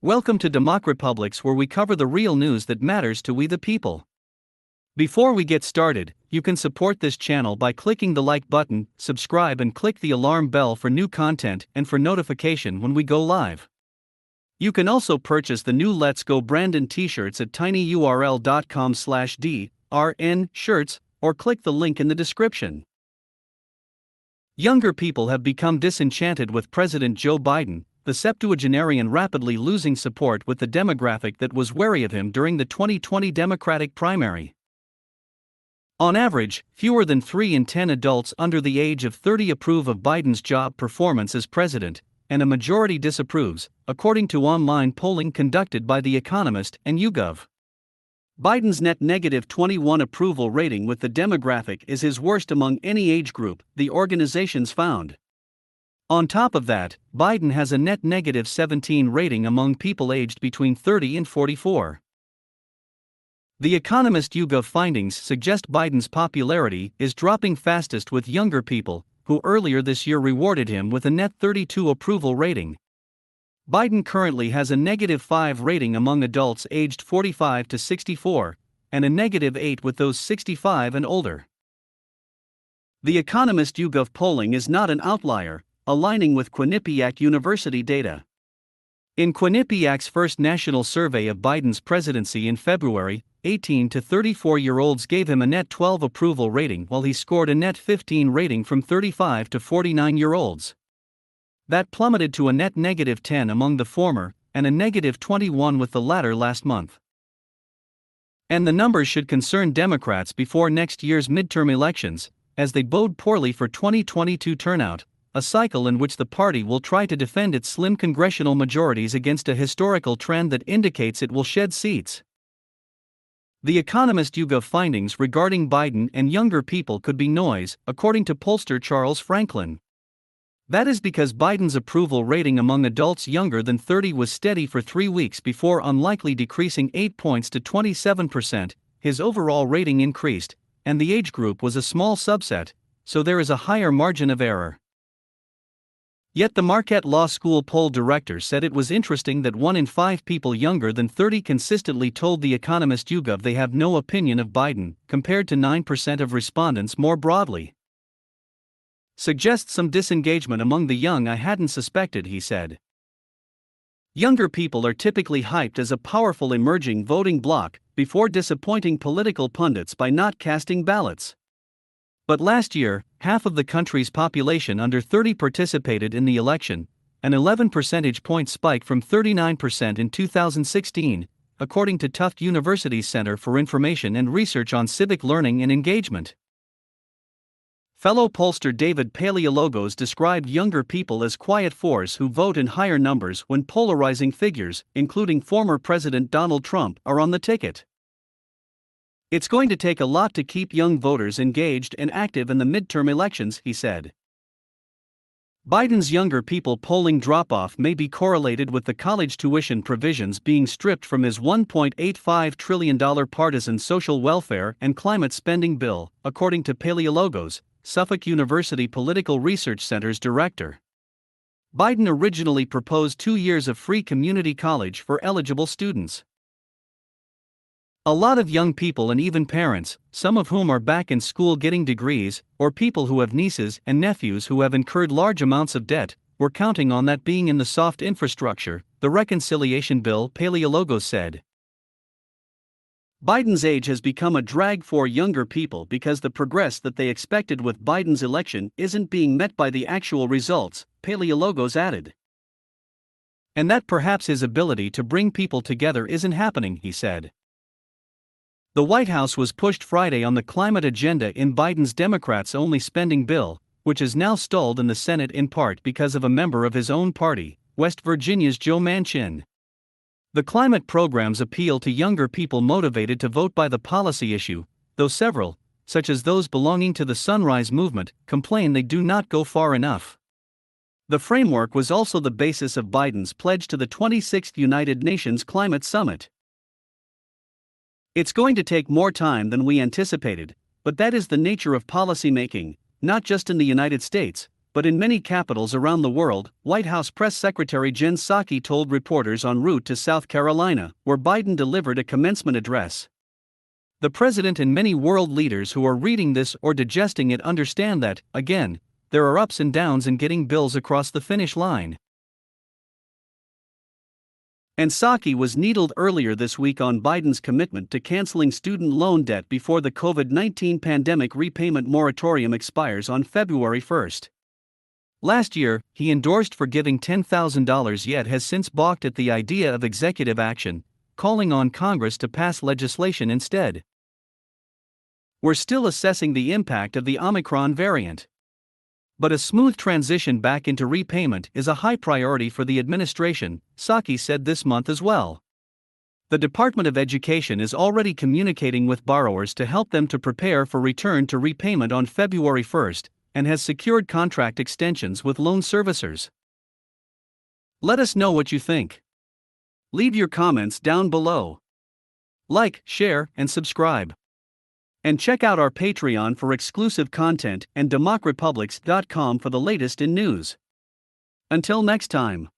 Welcome to DEMOCREPUBLIX, where we cover the real news that matters to we the people. Before we get started, you can support this channel by clicking the like button, subscribe and click the alarm bell for new content and for notification when we go live. You can also purchase the new Let's Go Brandon t-shirts at tinyurl.com/DRN-shirts or click the link in the description. Younger people have become disenchanted with President Joe Biden, the septuagenarian rapidly losing support with the demographic that was wary of him during the 2020 Democratic primary. On average, fewer than 3 in 10 adults under the age of 30 approve of Biden's job performance as president, and a majority disapproves, according to online polling conducted by The Economist and YouGov. Biden's net negative 21 approval rating with the demographic is his worst among any age group, the organizations found. On top of that, Biden has a net negative 17 rating among people aged between 30 and 44. The Economist YouGov findings suggest Biden's popularity is dropping fastest with younger people, who earlier this year rewarded him with a net 32 approval rating. Biden currently has a negative 5 rating among adults aged 45 to 64, and a negative 8 with those 65 and older. The Economist YouGov polling is not an outlier, aligning with Quinnipiac University data. In Quinnipiac's first national survey of Biden's presidency in February, 18 to 34-year-olds gave him a net 12 approval rating while he scored a net 15 rating from 35 to 49-year-olds. That plummeted to a net negative 10 among the former, and a negative 21 with the latter last month. And the numbers should concern Democrats before next year's midterm elections, as they bode poorly for 2022 turnout, a cycle in which the party will try to defend its slim congressional majorities against a historical trend that indicates it will shed seats. The Economist YouGov findings regarding Biden and younger people could be noise, according to pollster Charles Franklin. That is because Biden's approval rating among adults younger than 30 was steady for 3 weeks before unlikely decreasing 8 points to 27%, his overall rating increased, and the age group was a small subset, so there is a higher margin of error. Yet the Marquette Law School poll director said it was interesting that 1 in 5 people younger than 30 consistently told The Economist YouGov they have no opinion of Biden, compared to 9% of respondents more broadly. Suggests some disengagement among the young I hadn't suspected, he said. Younger people are typically hyped as a powerful emerging voting bloc, before disappointing political pundits by not casting ballots. But last year, half of the country's population under 30 participated in the election, an 11 percentage point spike from 39% in 2016, according to Tufts University's Center for Information and Research on Civic Learning and Engagement. Fellow pollster David Paleologos described younger people as quiet force who vote in higher numbers when polarizing figures, including former President Donald Trump, are on the ticket. It's going to take a lot to keep young voters engaged and active in the midterm elections, he said. Biden's younger people polling drop-off may be correlated with the college tuition provisions being stripped from his $1.85 trillion partisan social welfare and climate spending bill, according to Paleologos, Suffolk University Political Research Center's director. Biden originally proposed 2 years of free community college for eligible students. A lot of young people and even parents, some of whom are back in school getting degrees, or people who have nieces and nephews who have incurred large amounts of debt, were counting on that being in the soft infrastructure, the reconciliation bill, Paleologos said. Biden's age has become a drag for younger people because the progress that they expected with Biden's election isn't being met by the actual results, Paleologos added. And that perhaps his ability to bring people together isn't happening, he said. The White House was pushed Friday on the climate agenda in Biden's Democrats-only spending bill, which is now stalled in the Senate in part because of a member of his own party, West Virginia's Joe Manchin. The climate programs appeal to younger people motivated to vote by the policy issue, though several, such as those belonging to the Sunrise Movement, complain they do not go far enough. The framework was also the basis of Biden's pledge to the 26th United Nations Climate Summit. It's going to take more time than we anticipated, but that is the nature of policymaking, not just in the United States, but in many capitals around the world, White House Press Secretary Jen Psaki told reporters en route to South Carolina, where Biden delivered a commencement address. The president and many world leaders who are reading this or digesting it understand that, again, there are ups and downs in getting bills across the finish line. And Psaki was needled earlier this week on Biden's commitment to canceling student loan debt before the COVID-19 pandemic repayment moratorium expires on February 1. Last year, he endorsed forgiving $10,000 yet has since balked at the idea of executive action, calling on Congress to pass legislation instead. We're still assessing the impact of the Omicron variant. But a smooth transition back into repayment is a high priority for the administration, Psaki said this month as well. The Department of Education is already communicating with borrowers to help them to prepare for return to repayment on February 1 and has secured contract extensions with loan servicers. Let us know what you think. Leave your comments down below. Like, share, and subscribe. And check out our Patreon for exclusive content and DEMOCREPUBLIX.com for the latest in news. Until next time.